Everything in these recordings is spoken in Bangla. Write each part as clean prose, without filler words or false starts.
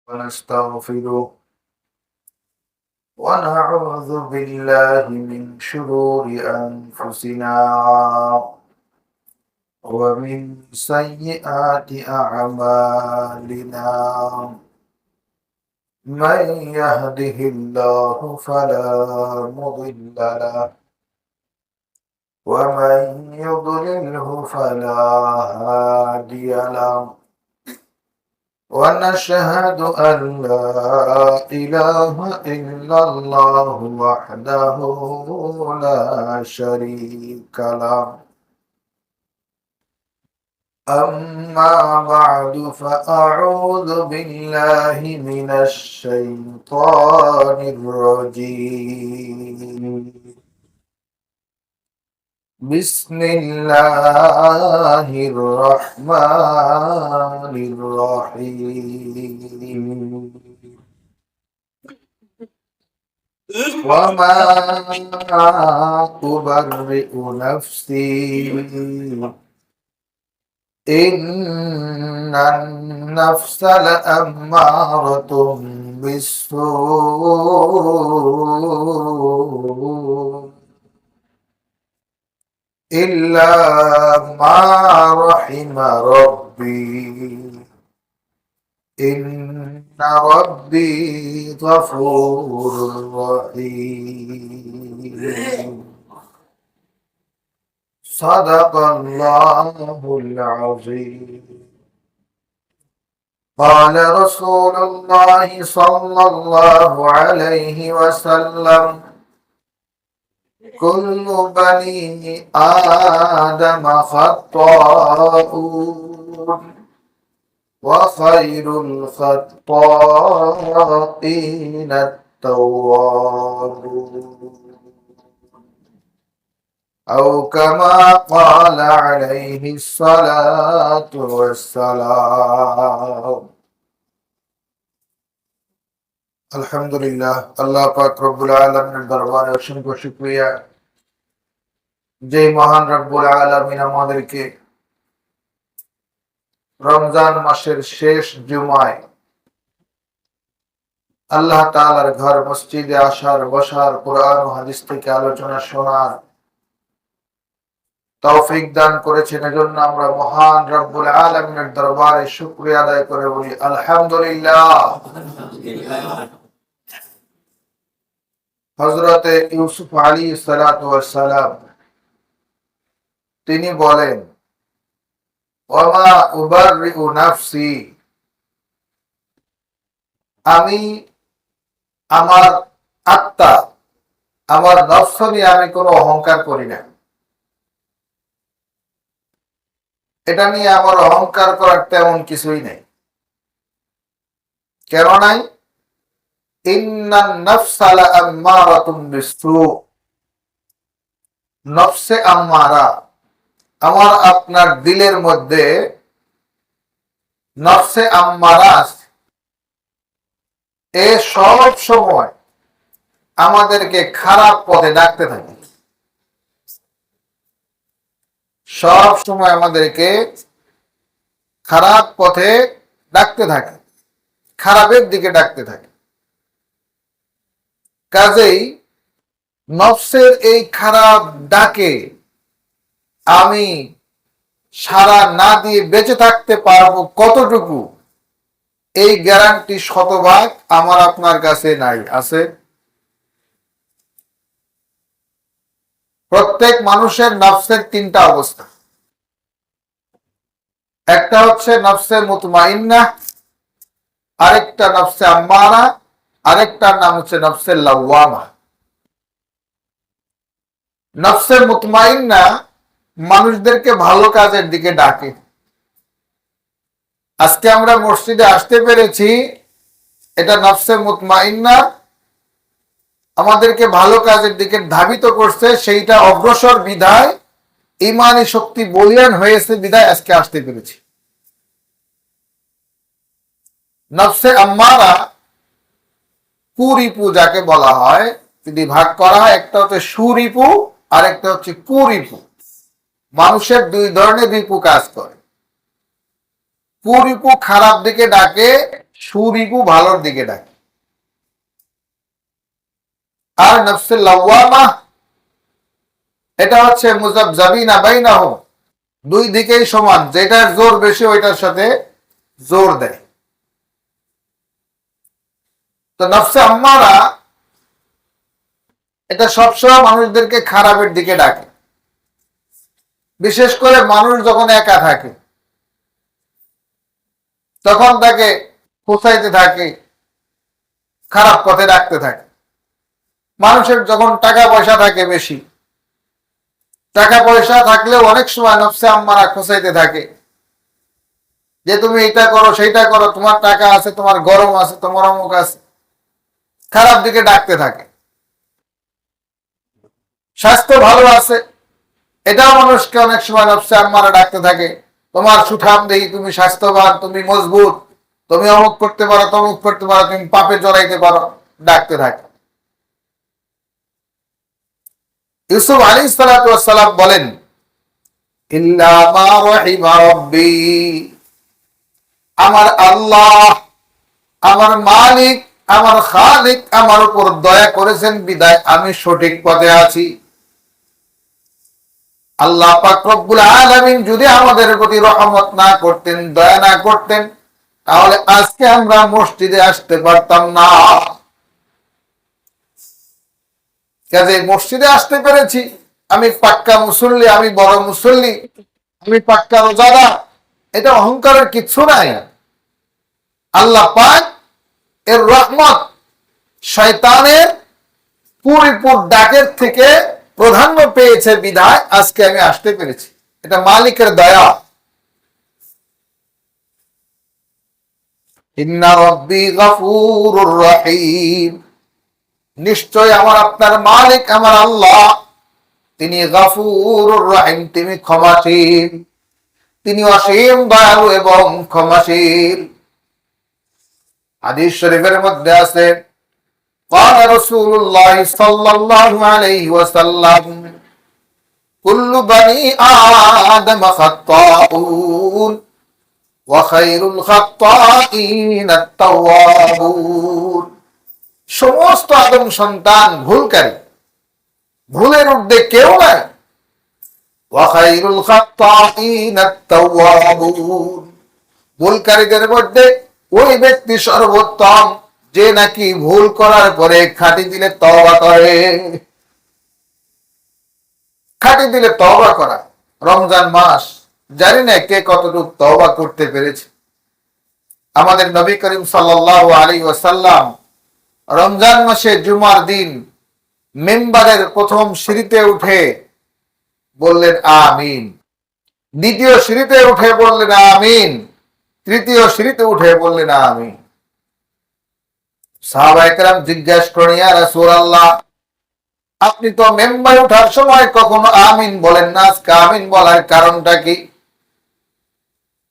ونستغفره ونعوذ بالله من شرور أنفسنا ومن سيئات أعمالنا من يهده الله فلا مضل له ومن يضلله فلا هادي له ونشهد أن لا إله إلا الله وحده لا شريك له أما بعد فأعوذ بالله من الشيطان الرجيم بسم الله الرحمن الرحيم وما أبرئ نفسي إن النفس لأمارة بالسوء إلا ما رحم ربي إن ربي غفور رحيم صدق الله العظيم قال رسول الله صلى الله عليه وسلم كل بني آدم خطاؤون وخير الخطائين التوابون أو كما قال عليه الصلاة والسلام আলহামদুলিল্লাহ আল্লাহ পাক রব্বুল আলামিনের দরবারে অসংখ্য শুকরিয়া যে মহান রব্বুল আলামিন আমাদেরকে রমজান মাসের শেষ জুমায় আল্লাহ তাআলার ঘর মসজিদে আসার বসার কোরআন ও হাদিস থেকে আলোচনা শোনার তৌফিক দান করেছেন। এজন্য আমরা মহান রব্বুল আলামিনের দরবারে শুকরিয়া আদায় করে বলি আলহামদুলিল্লাহ। হযরতে ইউসুফ আলাইহিস সালাতু ওয়াস সালাম তিনি বলেন ওয়ামা উবাররিউ নাফসি, আমি আমার আত্মা আমার নফস নিয়ে আমি কোনো অহংকার করি না। এটা নিয়ে আমার অহংকার করার তেমন কিছুই নেই। কেন নাই? ইন্নান নাফসা লাআম্মারাতুম বিসসু, নফসে আম্মারা, আমার আপনার দিলের মধ্যে নফসে আম্মারা আছে। এ সব সময় আমাদেরকে খারাপ পথে ডাকতে থাকে, সব সময় আমাদেরকে খারাপ পথে ডাকতে থাকে, খারাপের দিকে ডাকতে থাকে। কাজেই নফসের এই খারাপ ডাকে আমি সাড়া না দিয়ে বেঁচে থাকতে পারবো কতটুকু, এই গ্যারান্টি শতভাগ আমার আপনার কাছে নাই। আছে? প্রত্যেক মানুষের নফসের তিনটা অবস্থা। একটা হচ্ছে নফসে মুতমাইন্না, আরেকটা নফসে আম্মারা, আরেকটার নাম হচ্ছে নফসে লাওয়ামা। নফসে মুতমাইন্না মানুষদেরকে ভালো কাজের দিকে ডাকে। আজকে আমরা মসজিদে আসতে পেরেছি, এটা নফসে মুতমাইন্না আমাদেরকে ভালো কাজের দিকে ধাবিত করছে, সেইটা অগ্রসর বিধায়, ইমানি শক্তি বলিয়ান হয়েছে বিধায় আজকে আসতে পেরেছি। নফসে আম্মারা কুরিপু যাকে বলা হয়, যদি ভাগ করা হয়, একটা হচ্ছে সুরিপু আর একটা হচ্ছে কুরিপু। মানুষের দুই ধরনের রিপু কাজ করে। কুরিপু খারাপ দিকে ডাকে, সুরিকু ভালোর দিকে ডাকে। আর নফসে লাওয়ামা এটা হচ্ছে মুযাবযাবিনা বাইনাহুম, দুই দিকেই সমান, যেটার জোর বেশি ওইটার সাথে জোর দেয়। তো নফসে আম্মারা এটা সবসময় মানুষদেরকে খারাপের দিকে ডাকে, বিশেষ করে মানুষ যখন একা থাকে তখন তাকে কোথাইতে থাকে, খারাপ পথে ডাকতে থাকে। মানুষের যখন টাকা পয়সা থাকে বেশি, টাকা পয়সা থাকলেও অনেক সময় নফসে আম্মারা খোঁচাইতে থাকে যে তুমি এটা করো সেইটা করো, তোমার টাকা আছে, তোমার গরম আছে, তোমার অমুক আছে, খারাপ দিকে ডাকতে থাকে। স্বাস্থ্য ভালো আছে, এটাও মানুষকে অনেক সময় নফসে আম্মারা ডাকতে থাকে, তোমার সুঠাম দেহি, তুমি স্বাস্থ্যবান, তুমি মজবুত, তুমি অমুক করতে পারো, তমুক করতে পারো, তুমি পাপে জড়াইতে পারো, ডাকতে থাকে। ইউসুফ আলাইহিস সালাতু ওয়াস সালাম বলেন, ইল্লা মা রাহিমা রাব্বি, আমার আল্লাহ, আমার মালিক, আমার খালিক আমার উপর দয়া করেছেন বিদায় আমি সঠিক পথে আছি। আল্লাহ পাক রব্বুল আলামিন যদি আমাদের প্রতি রহমত না করতেন, দয়া না করতেন, তাহলে আজকে আমরা মসজিদে আসতে পারতাম না। কাজে মসজিদে আসতে পেরেছি, আমি পাক্কা মুসল্লি, আমি বড় মুসল্লি, আমি পাক্কা রোজাদার, এটা অহংকারের কিচ্ছু নাই। আল্লাহ পাক এর রহমত শয়তানের পরিপূর ডাকের থেকে প্রাধান্য পেয়েছে বিধায় আজকে আমি আসতে পেরেছি, এটা মালিকের দয়া। ইন্না রাব্বি গফুরুর রহিম, নিশ্চয় আমার আপনার মালিক আমার আল্লাহ, তিনি গফুরুর রহিম, তিনি ক্ষমাশীল, তিনি অসীম দয়ালু এবং ক্ষমাশীল। হাদিস শরীফের মধ্যে আছে, قال رسول الله صلى الله عليه وسلم كل بني آدم خطاؤون وخير الخطائين التوابون, সমস্ত আদম সন্তান ভুলকারী, ভুলের ঊর্ধ্বে কেউ নাই। وخير الخطائين التوابون, ভুলকারীদের মধ্যে ওই ব্যক্তি সর্বোত্তম যে নাকি ভুল করার পরে খাঁটি দিলে তওবা করে। খাঁটি দিলে তওবা করা, রমজান মাস, জানি না কে কতটুকু তওবা করতে পেরেছে। আমাদের নবী করিম সাল্লাল্লাহু আলাইহি ওয়াসাল্লাম রমজান মাসে জুমার দিন মিম্বারের প্রথম সিঁড়িতে উঠে বললেন আমিন, দ্বিতীয় সিঁড়িতে উঠে বললেন আমিন, তৃতীয় সিঁড়িতে উঠে বললেন আমিন। সাহাবায়ে কেরাম জিজ্ঞাসা করেন, ইয়া রাসূলুল্লাহ, আপনি তো মেম্বারে ওঠার সময় কখনো আমিন বলেন না, আজকে আমিন বলার কারণটা কি?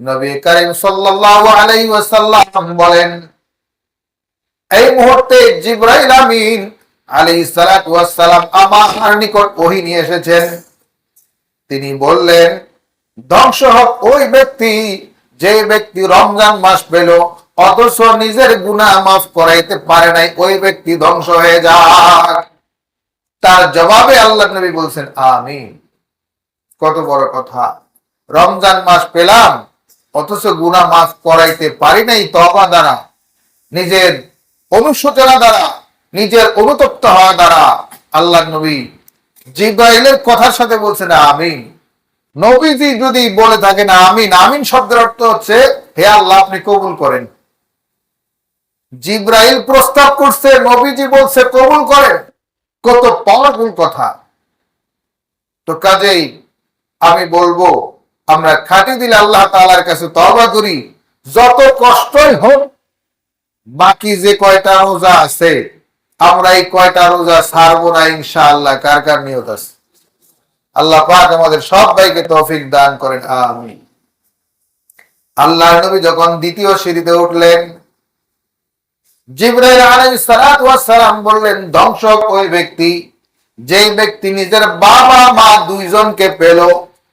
নবী করিম সাল্লাল্লাহু আলাইহি ওয়াসাল্লাম বলেন, এই মুহূর্তে জিবরাইল আমিন আলাইহিস সালাতু ওয়াস সালাম আমার নিকট ওহী নিয়ে এসেছেন। তিনি বললেন, ধ্বংস হোক ওই ব্যক্তি যে ব্যক্তি রমজান মাস পেল অথচ নিজের গুনাহ মাফ করাইতে পারে নাই, ওই ব্যক্তি ধ্বংস হয়ে যাক। তার জবাবে আল্লাহ নবী বলছেন আমিন। কত বড় কথা! রমজান মাস পেলাম অথচ গুনাহ মাফ করাইতে পারি নাই তওবা দ্বারা, নিজের অনুশোচনা দ্বারা, নিজের অনুতপ্ত হওয়া দ্বারা। আল্লাহ নবী জিবরাইলের কথার সাথে বলছেন আমিন। নবীজি যদি বলে থাকেন আমিন, আমিন শব্দের অর্থ হচ্ছে হে আল্লাহ আপনি কবুল করেন। জিবরাইল প্রস্তাব করছে, নবীজি বলছে কবুল করেন, কত পাওয়ারফুল কথা। তো কাজেই আমি বলবো আমরা খাঁটি দিলে আল্লাহ তাআলার কাছে তওবা করি, যত কষ্টই হোক। বাকি যে কয়টা রোজা আছে আমরা এই কয়টা রোজা ছাড়বো না ইনশাআল্লাহ। কার কার নিয়ত আছে? আল্লাহ পাক আমাদের সবাইকে তৌফিক দান করেন, আমিন। আল্লাহর নবী যখন দ্বিতীয় সিঁড়িতে উঠলেন, জিবরাইল আলাইহিস সালাতু ওয়াস সালাম বললেন, ধ্বংস ওই ব্যক্তি যেই ব্যক্তি নিজের বাবা মা দুইজনকে পেল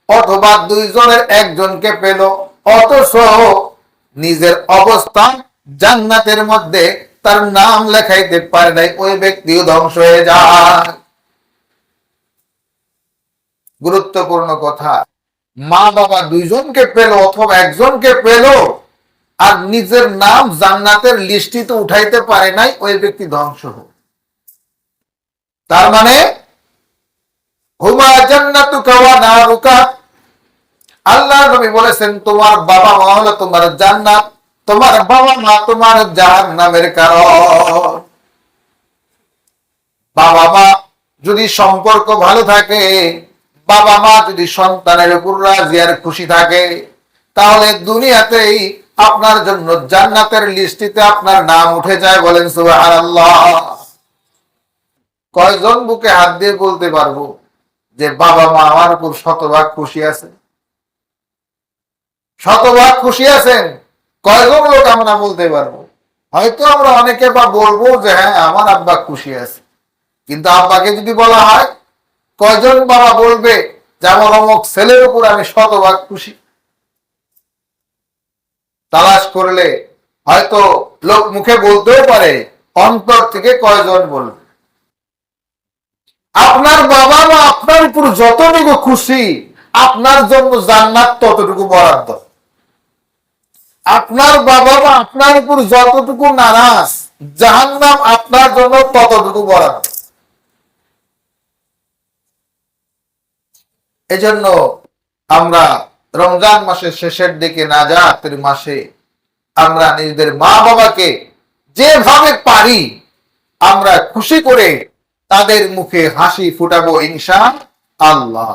অথবা দুইজনের একজনকে পেল অথচ নিজের অবস্থান জান্নাতের মধ্যে তার নাম লেখাইতে পারে নাই, ওই ব্যক্তিও ধ্বংস হয়ে যায়। গুরুত্বপূর্ণ কথা, মা বাবা দুইজনকে পেল অথবা একজনকে পেল আর নিজের নাম জান্নাতের লিস্টিতে উঠাইতে পারে নাই, ওই ব্যক্তি ধ্বংস হোক। তার মানে হুমা জান্নাতুকা ওয়া নারুকা, আল্লাহ নবী বলেছেন তোমার বাবা মা হলো তোমার জান্নাত, তোমার বাবা মা তোমার জাহান্নামের কারণ। বাবা মা যদি সম্পর্ক ভালো থাকে, বাবা মা যদি সন্তানের উপর রাজি আর খুশি থাকে, তাহলে দুনিয়াতেই আপনার জন্য জান্নাতের লিস্টিতে আপনার নাম উঠে যায়। বলেন সুবহানাল্লাহ। কয়জন বুকে হাত দিয়ে বলতে পারবো যে বাবা মা আমার উপর শতভাগ খুশি আছে? শতভাগ খুশি আছেন? কয়জন লোক আমরা বলতে পারবো? হয়তো আমরা অনেকে বা বলবো যে হ্যাঁ আমার আব্বা খুশি আছে, কিন্তু আব্বাকে যদি বলা হয় কয়জন বাবা বলবে যে আমার অমুক ছেলের উপর আমি শতভাগ খুশি? তালাশ করলে হয়তো লোক মুখে বলতেও পারে, অন্তর থেকে কয়জন বলবে? আপনার বাবা মা আপনার উপর যতটুকু খুশি, আপনার জন্য জান্নাত ততটুকু বরাদ্দ। আপনার বাবা মা আপনার উপর যতটুকু নারাজ, জাহান্নাম আপনার জন্য ততটুকু বরাদ্দ। এজন্য আমরা রমজান মাসের শেষের দিকে, নাজাতের মাসে আমরা নিজেদের মা বাবাকে যেভাবে পারি আমরা খুশি করে তাদের মুখে হাসি ফুটাবো ইনশাআল্লাহ।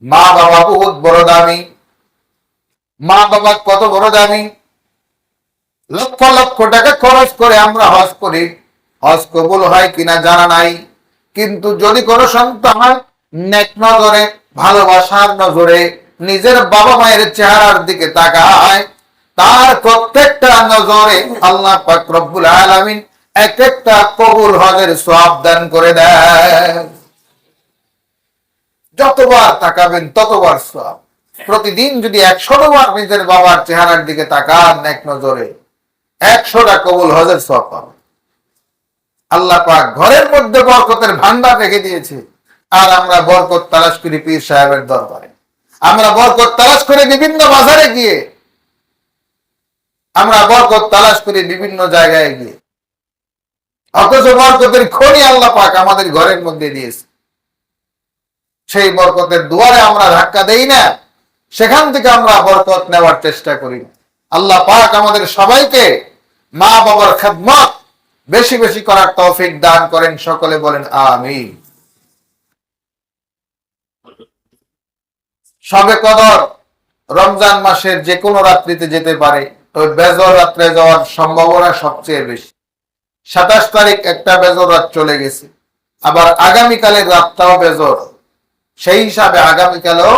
মা বাবা বহুত বড় দামি। মা বাবা কত বড় দামি! লক্ষ লক্ষ টাকা খরচ করে আমরা হজ করি, হজ কবুল হয় কিনা জানা নাই, কিন্তু যদি কোনো সন্তান নেক নজরে, ভালোবাসার নজরে নিজের বাবা মায়ের চেহারার দিকে তাকায়, তার প্রত্যেকটা নজরে আল্লাহ পাক রব্বুল আলামিন এক একটা কবুল হজের সওয়াব দান করে দেয়। যতবার তাকাবেন ততবার সওয়াব। প্রতিদিন যদি 100 বার নিজের বাবার চেহারার দিকে তাকান নেক নজরে, 100টা কবুল হজের সওয়াব পাবেন। আল্লাহ পাক ঘরের মধ্যে বরকতের ভান্ডার রেখে দিয়েছে, আর আমরা বরকত তালাশ করি পীর সাহেবের দরবারে, আমরা বরকত তালাশ করে বিভিন্ন বাজারে গিয়ে, আমরা বরকত তালাশ করি বিভিন্ন জায়গায় গিয়ে, অথচ বরকতের খনি আল্লাহ পাক আমাদের ঘরের মধ্যে দিয়েছে। সেই বরকতের দুয়ারে আমরা ধাক্কা দেই না, সেখান থেকে আমরা বরকত নেওয়ার চেষ্টা করি। আল্লাহ পাক আমাদের সবাইকে মা বাবার খেদমত বেশি বেশি করার তৌফিক দান করেন। সকলে বলেন আমিন। শবে কদর রমজান মাসের যে কোনো রাত্রিতে যেতে পারে, তবে বেজর রাত্রে যাওয়ার সম্ভাবনা সবচেয়ে বেশি। 27 তারিখ একটা বেজর রাত চলে গেছে, আবার আগামীকালের রাতটাও বেজর, সেই হিসাবে আগামীকালও